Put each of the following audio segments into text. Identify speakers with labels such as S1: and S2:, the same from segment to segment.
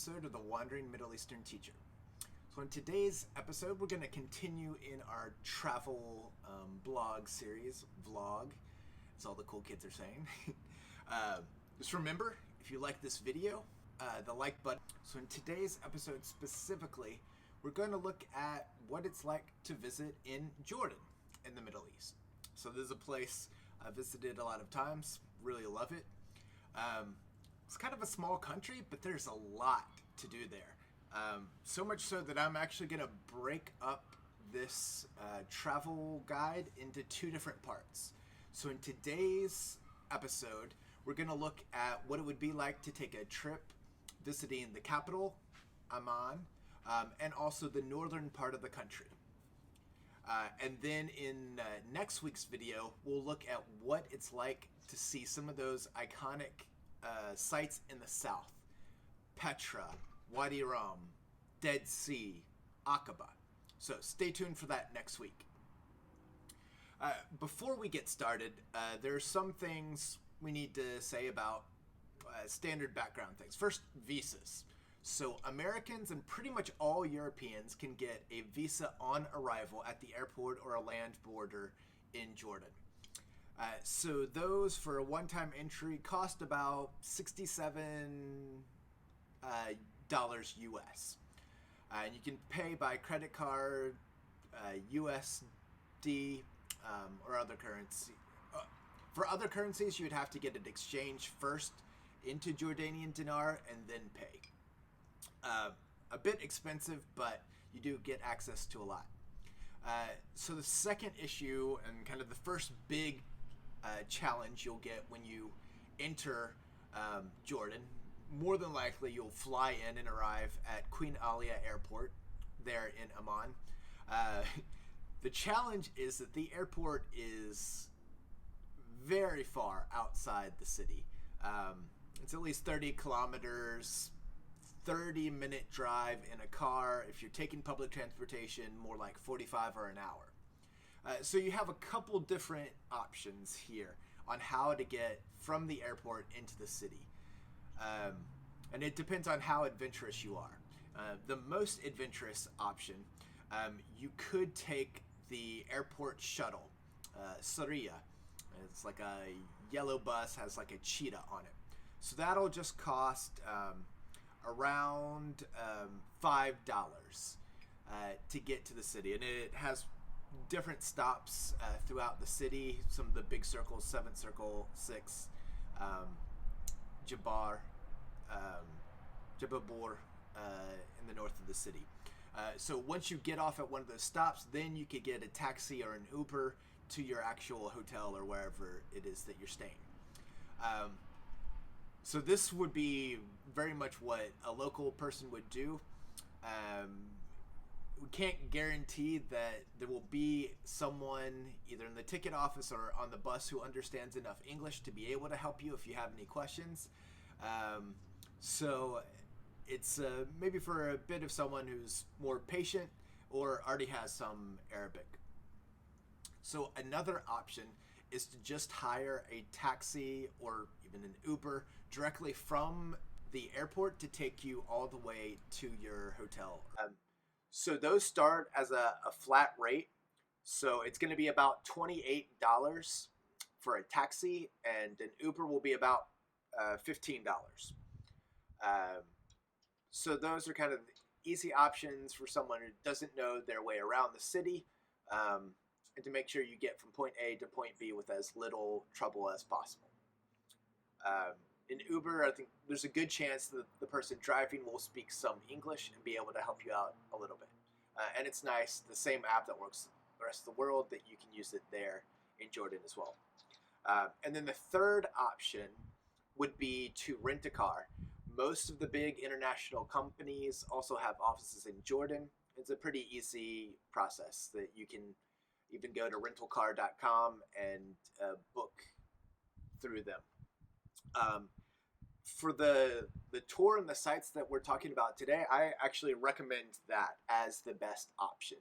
S1: episode of the Wandering Middle Eastern Teacher. So in today's episode, we're going to continue in our travel blog series, vlog, as all the cool kids are saying. Just remember, if you like this video, the like button. So in today's episode specifically, we're going to look at what it's like to visit in Jordan in the Middle East. So this is a place I visited a lot of times, really love it. It's kind of a small country, but there's a lot to do there. So much so that I'm actually going to break up this travel guide into two different parts. So in today's episode, we're going to look at what it would be like to take a trip visiting the capital, Amman, and also the northern part of the country. And then in next week's video, we'll look at what it's like to see some of those iconic sites in the south. Petra, Wadi Rum, Dead Sea, Aqaba. So stay tuned for that next week. Before we get started, there are some things we need to say about standard background things. First, visas. So Americans and pretty much all Europeans can get a visa on arrival at the airport or a land border in Jordan. So those for a one-time entry cost about $67 US. And you can pay by credit card, USD, or other currency. For other currencies, you would have to get it exchanged first into Jordanian dinar and then pay. A bit expensive, but you do get access to a lot. So the second issue and kind of the first big challenge you'll get when you enter Jordan, more than likely you'll fly in and arrive at Queen Alia Airport there in Amman. The challenge is that the airport is very far outside the city. It's at least 30 kilometers, 30-minute drive in a car. If you're taking public transportation, more like 45 or an hour. So you have a couple different options here on how to get from the airport into the city. And it depends on how adventurous you are. The most adventurous option, you could take the airport shuttle, Sariya. It's like a yellow bus, has like a cheetah on it. So that'll just cost around $5 to get to the city. And it has different stops throughout the city. Some of the big circles, 7th Circle, 6, Jabbar, Jababur in the north of the city. So once you get off at one of those stops, then you could get a taxi or an Uber to your actual hotel or wherever it is that you're staying. So this would be very much what a local person would do. We can't guarantee that there will be someone either in the ticket office or on the bus who understands enough English to be able to help you if you have any questions. So it's maybe for a bit of someone who's more patient or already has some Arabic. So another option is to just hire a taxi or even an Uber directly from the airport to take you all the way to your hotel. So those start as a flat rate. So it's going to be about $28 for a taxi, and an Uber will be about $15. So those are kind of easy options for someone who doesn't know their way around the city, and to make sure you get from point A to point B with as little trouble as possible. In Uber, I think there's a good chance that the person driving will speak some English and be able to help you out a little bit. And it's nice, the same app that works the rest of the world, that you can use it there in Jordan as well. And then the third option would be to rent a car. Most of the big international companies also have offices in Jordan. It's a pretty easy process that you can even go to rentalcar.com and book through them. For the tour and the sites that we're talking about today, I actually recommend that as the best option.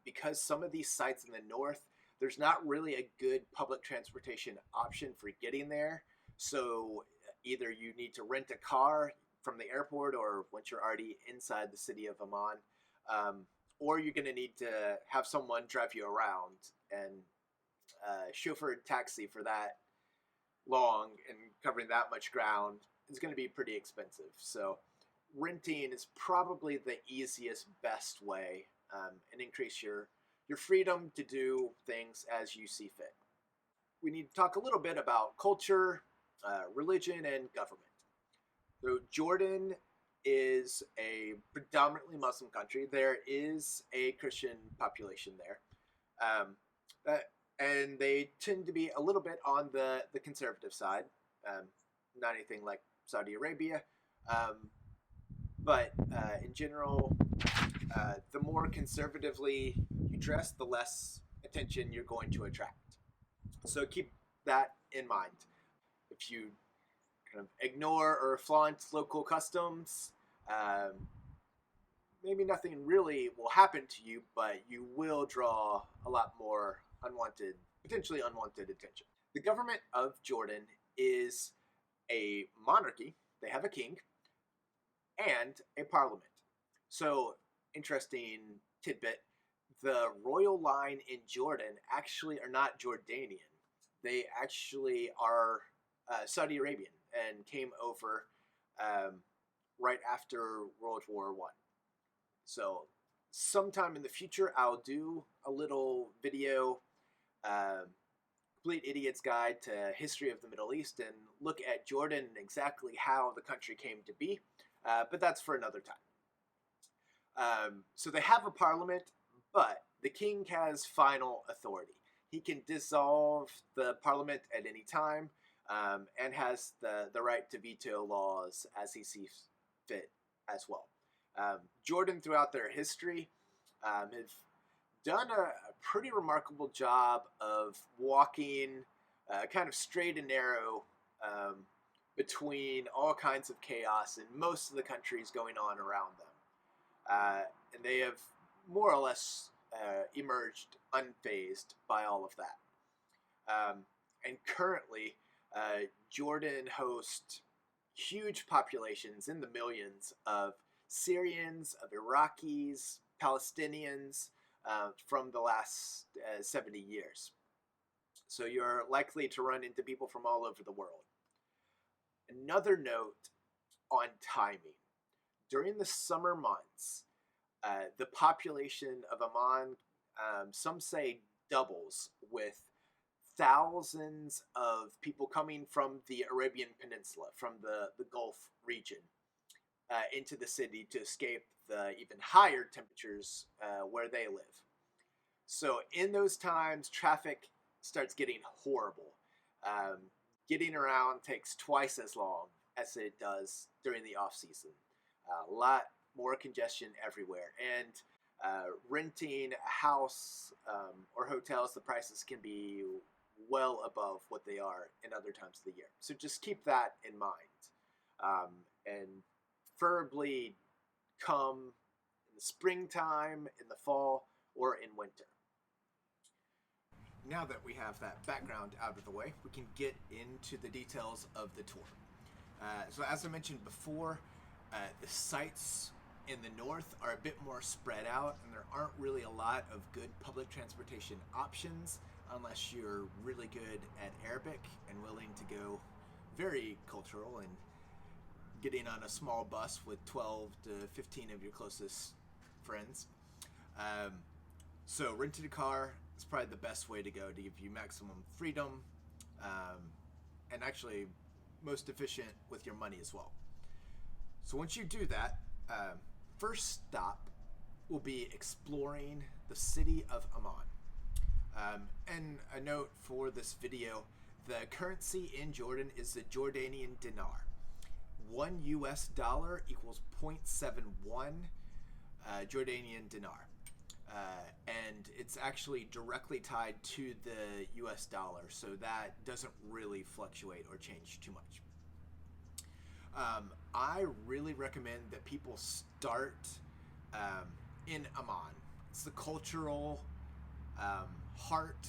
S1: Because some of these sites in the north, there's not really a good public transportation option for getting there. So either you need to rent a car from the airport or once you're already inside the city of Amman. Or you're going to need to have someone drive you around, and chauffeured taxi for that long and covering that much ground is going to be pretty expensive. So renting is probably the easiest, best way, and increase your freedom to do things as you see fit. We need to talk a little bit about culture, religion, and government. So Jordan is a predominantly Muslim country. There is a Christian population there. And they tend to be a little bit on the conservative side. Not anything like Saudi Arabia. But in general, the more conservatively you dress, the less attention you're going to attract. So keep that in mind. If you kind of ignore or flaunt local customs, maybe nothing really will happen to you, but you will draw a lot more potentially unwanted attention. The government of Jordan is a monarchy. They have a king and a parliament. So, interesting tidbit, the royal line in Jordan actually are not Jordanian. They actually are Saudi Arabian and came over right after World War I. So sometime in the future, I'll do a little video, Complete Idiot's Guide to History of the Middle East, and look at Jordan and exactly how the country came to be. But that's for another time. So they have a parliament, but the king has final authority. He can dissolve the parliament at any time, and has the right to veto laws as he sees fit as well. Jordan, throughout their history, have done a pretty remarkable job of walking kind of straight and narrow between all kinds of chaos and most of the countries going on around them. And they have more or less emerged unfazed by all of that. And currently, Jordan hosts huge populations in the millions of Syrians, of Iraqis, Palestinians from the last 70 years. So you're likely to run into people from all over the world. Another note on timing. During the summer months, the population of Amman, some say, doubles, with thousands of people coming from the Arabian Peninsula, from the Gulf region, into the city to escape the even higher temperatures where they live. So in those times, traffic starts getting horrible. Getting around takes twice as long as it does during the off-season. A lot more congestion everywhere. And renting a house or hotels, the prices can be well above what they are in other times of the year. So just keep that in mind. And preferably come in the springtime, in the fall, or in winter. Now that we have that background out of the way, we can get into the details of the tour. So as I mentioned before, the sites in the north are a bit more spread out, and there aren't really a lot of good public transportation options unless you're really good at Arabic and willing to go very cultural and getting on a small bus with 12 to 15 of your closest friends. So renting a car is probably the best way to go to give you maximum freedom, and actually most efficient with your money as well. So once you do that, first stop will be exploring the city of Amman. And a note for this video, the currency in Jordan is the Jordanian dinar. $1 equals 0.71 Jordanian dinar. And it's actually directly tied to the US dollar, so that doesn't really fluctuate or change too much. I really recommend that people start in Amman. It's the cultural heart,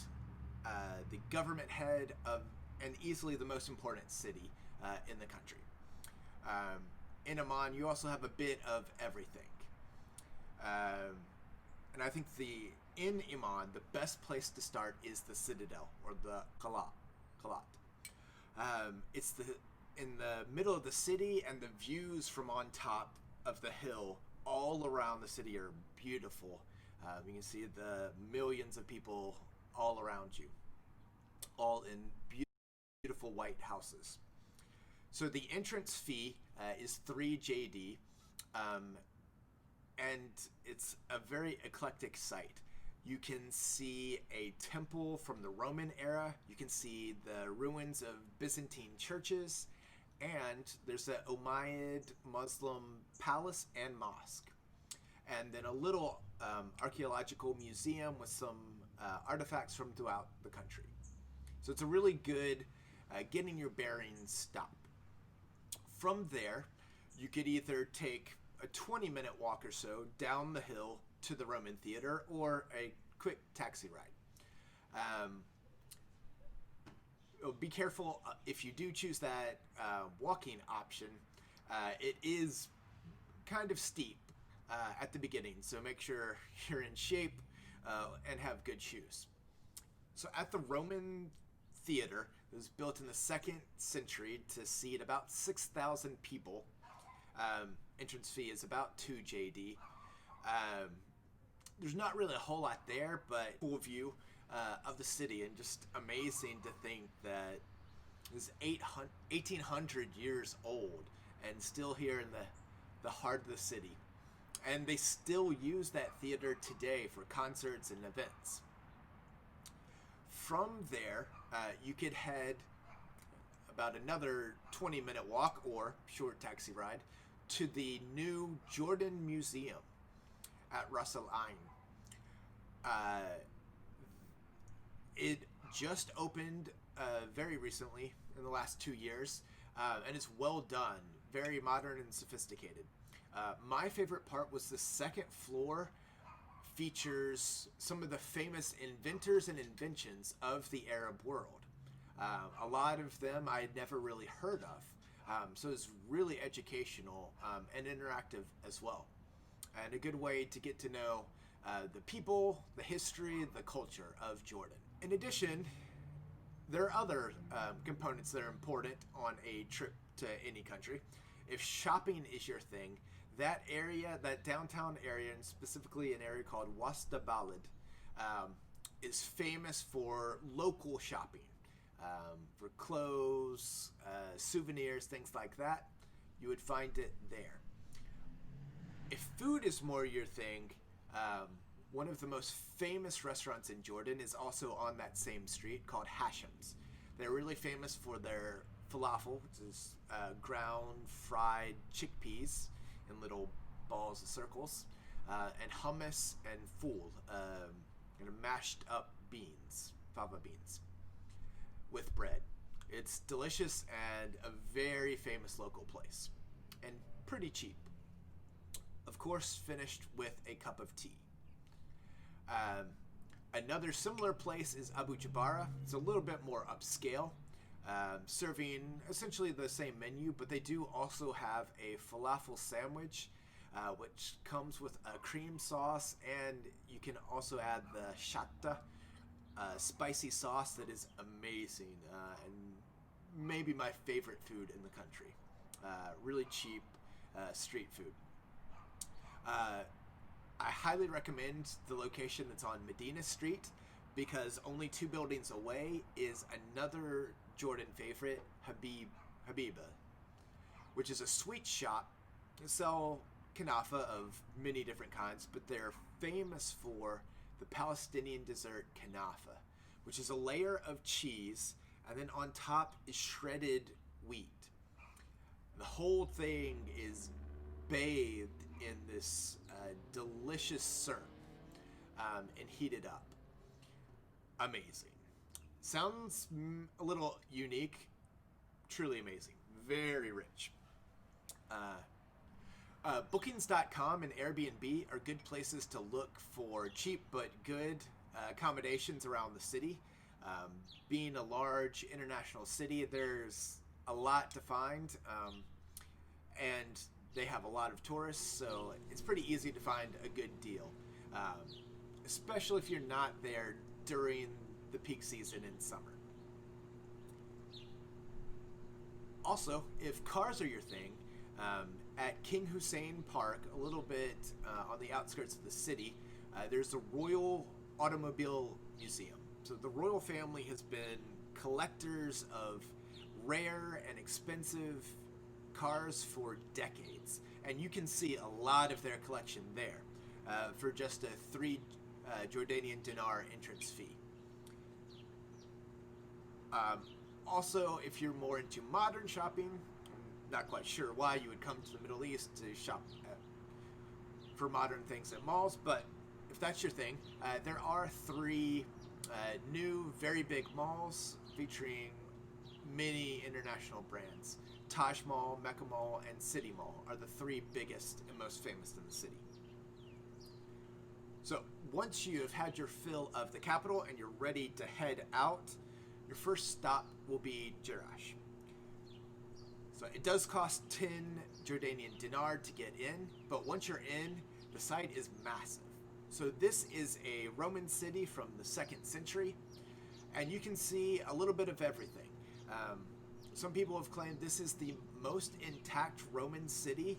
S1: the government head of, and easily the most important city in the country. in Amman, you also have a bit of everything. And I think in Amman, the best place to start is the Citadel, or the Qalat. It's in the middle of the city, and the views from on top of the hill all around the city are beautiful. You can see the millions of people all around you, all in beautiful white houses. So the entrance fee is 3 JD, and it's a very eclectic site. You can see a temple from the Roman era, you can see the ruins of Byzantine churches, and there's an Umayyad Muslim palace and mosque. And then a little archaeological museum with some artifacts from throughout the country. So it's a really good getting your bearings stop. From there, you could either take a 20-minute walk or so down the hill to the Roman theater, or a quick taxi ride. Be careful if you do choose that walking option. It is kind of steep at the beginning, so make sure you're in shape and have good shoes. So at the Roman theater, it was built in the 2nd century to seat about 6,000 people. Entrance fee is about 2 JD. There's not really a whole lot there, but cool view of the city, and just amazing to think that it's 1,800 years old and still here in the heart of the city. And they still use that theater today for concerts and events. From there, you could head about another 20-minute walk or short taxi ride to the new Jordan Museum at Ras Al Ain. It just opened very recently, in the last 2 years, and it's well done, very modern and sophisticated. My favorite part was the 2nd floor features some of the famous inventors and inventions of the Arab world. A lot of them I had never really heard of, so it's really educational and interactive as well, and a good way to get to know the people, the history, the culture of Jordan. In addition, there are other components that are important on a trip to any country. If shopping is your thing, that area, that downtown area, and specifically an area called Wasta Balad, is famous for local shopping, for clothes, souvenirs, things like that. You would find it there. If food is more your thing, one of the most famous restaurants in Jordan is also on that same street, called Hashem's. They're really famous for their falafel, which is ground fried chickpeas in little balls of circles, and hummus and ful, and mashed up beans, fava beans, with bread. It's delicious and a very famous local place, and pretty cheap. Of course, finished with a cup of tea. Another similar place is Abu Jabara. It's a little bit more upscale, serving essentially the same menu, but they do also have a falafel sandwich, which comes with a cream sauce, and you can also add the shatta, spicy sauce that is amazing, and maybe my favorite food in the country. Really cheap street food. I highly recommend the location that's on Medina Street, because only 2 buildings away is another Jordan favorite, Habiba, which is a sweet shop. They sell kanafa of many different kinds, but they're famous for the Palestinian dessert kanafa, which is a layer of cheese, and then on top is shredded wheat. The whole thing is bathed in this delicious syrup and heated up. Amazing. Sounds a little unique. Truly amazing. Very rich. Bookings.com and Airbnb are good places to look for cheap but good accommodations around the city. Being a large international city, there's a lot to find, and they have a lot of tourists, so it's pretty easy to find a good deal, especially if you're not there during the peak season in summer. Also, if cars are your thing, at King Hussein Park, a little bit on the outskirts of the city, there's the Royal Automobile Museum. So the royal family has been collectors of rare and expensive cars for decades, and you can see a lot of their collection there for just a 3 Jordanian dinar entrance fee. Also, if you're more into modern shopping, I'm not quite sure why you would come to the Middle East to shop for modern things at malls, but if that's your thing, there are 3 new, very big malls featuring many international brands. Taj Mall, Mecca Mall, and City Mall are the 3 biggest and most famous in the city. So once you have had your fill of the capital and you're ready to head out, your first stop will be Jerash. So it does cost 10 Jordanian dinar to get in, but once you're in, the site is massive. So this is a Roman city from the 2nd century, and you can see a little bit of everything. Some people have claimed this is the most intact Roman city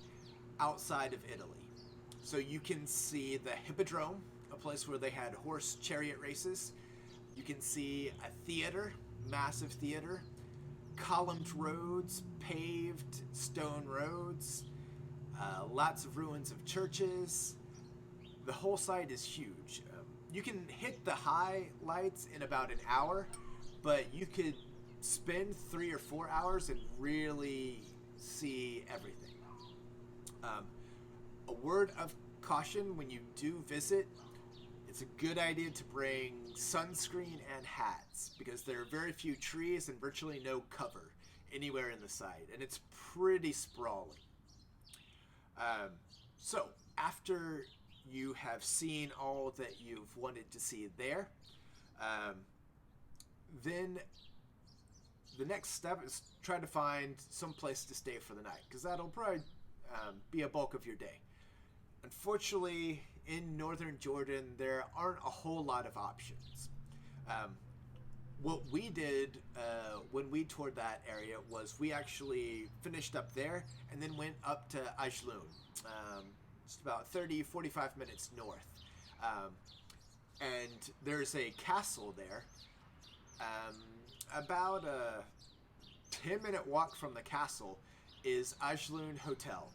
S1: outside of Italy. So you can see the Hippodrome, a place where they had horse chariot races. You can see a theater, massive theater, columned roads, paved stone roads, lots of ruins of churches. The whole site is huge. You can hit the highlights in about an hour, but you could spend 3 or 4 hours and really see everything. A word of caution when you do visit, it's a good idea to bring sunscreen and hats because there are very few trees and virtually no cover anywhere in the site, and it's pretty sprawling. So after you have seen all that you've wanted to see there, then the next step is try to find some place to stay for the night, because that'll probably be a bulk of your day. Unfortunately, in northern Jordan, there aren't a whole lot of options. What we did when we toured that area was we actually finished up there and then went up to Ajloun, just about 45 minutes north. And there's a castle there. About a 10-minute walk from the castle is Ajloun Hotel.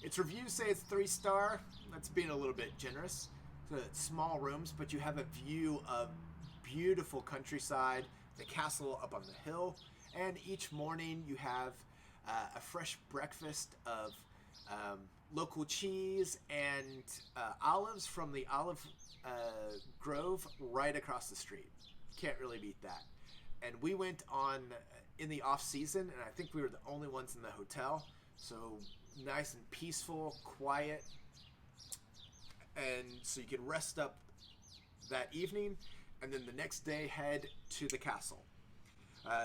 S1: Its reviews say it's 3-star. That's being a little bit generous. So it's small rooms, but you have a view of beautiful countryside, the castle up on the hill, and each morning you have a fresh breakfast of local cheese and olives from the olive grove right across the street. Can't really beat that. And we went on in the off season, and I think we were the only ones in the hotel. So nice and peaceful, quiet, and so you can rest up that evening, and then the next day head to the castle.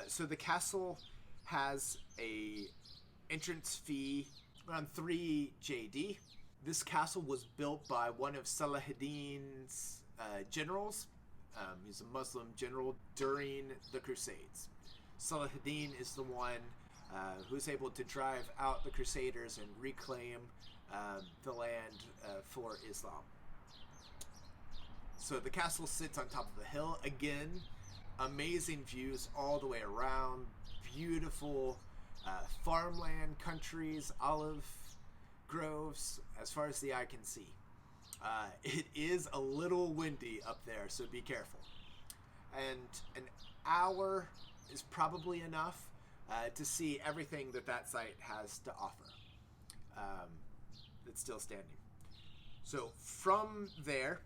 S1: So the castle has a entrance fee around 3 JD. This castle was built by one of Salahuddin's generals. He's a Muslim general during the Crusades. Salahuddin is the one who was able to drive out the Crusaders and reclaim the land for Islam. So the castle sits on top of the hill. Again, amazing views all the way around. Beautiful farmland, countries, olive groves as far as the eye can see. It is a little windy up there, so be careful. And an hour is probably enough to see everything that site has to offer. That's still standing. So from there,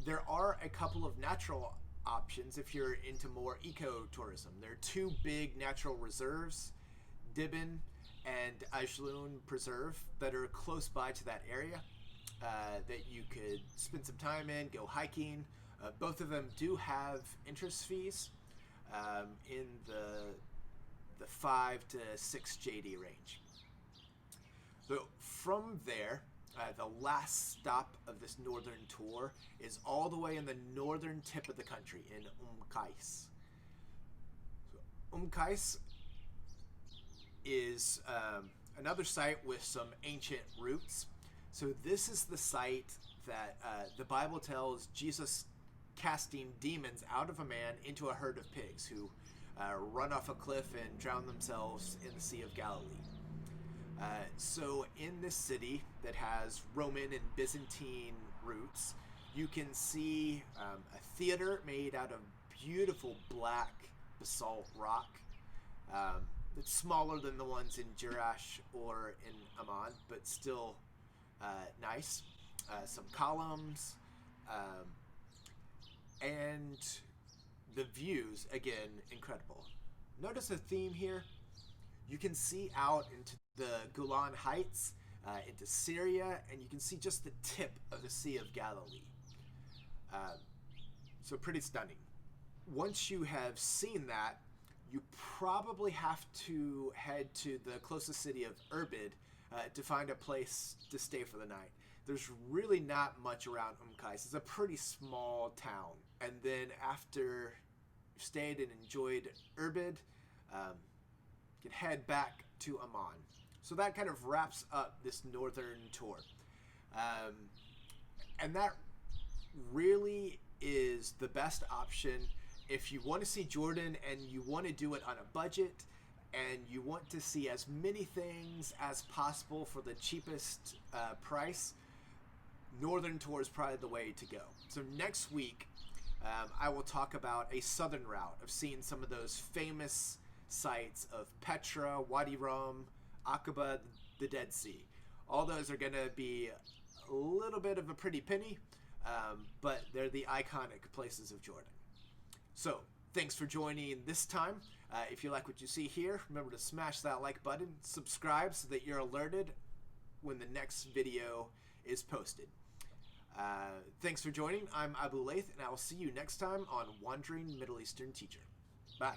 S1: there are a couple of natural options if you're into more ecotourism. There are 2 big natural reserves, Dibin and Ajloun Preserve, that are close by to that area that you could spend some time in, go hiking. Both of them do have entrance fees in the the 5 to 6 JD range. So from there, the last stop of this northern tour is all the way in the northern tip of the country in Qais. So Qais is another site with some ancient roots. So this is the site that the Bible tells Jesus casting demons out of a man into a herd of pigs who run off a cliff and drown themselves in the Sea of Galilee. So in this city that has Roman and Byzantine roots, you can see a theater made out of beautiful black basalt rock. It's smaller than the ones in Jerash or in Amman, but still nice. Some columns, and the views, again, incredible. Notice a theme here. You can see out into the Golan Heights, into Syria, and you can see just the tip of the Sea of Galilee. So pretty stunning. Once you have seen that, you probably have to head to the closest city of Irbid to find a place to stay for the night. There's really not much around Qais. It's a pretty small town. And then after you've stayed and enjoyed Irbid, you can head back to Amman. So that kind of wraps up this northern tour. And that really is the best option if you want to see Jordan and you want to do it on a budget and you want to see as many things as possible for the cheapest price. Northern tour is probably the way to go. So next week, I will talk about a southern route of seeing some of those famous sites of Petra, Wadi Rum, Aqaba, the Dead Sea. All those are going to be a little bit of a pretty penny, but they're the iconic places of Jordan. So thanks for joining this time. If you like what you see here, remember to smash that like button, subscribe so that you're alerted when the next video is posted. Thanks for joining. I'm Abu Laith, and I will see you next time on Wandering Middle Eastern Teacher. Bye.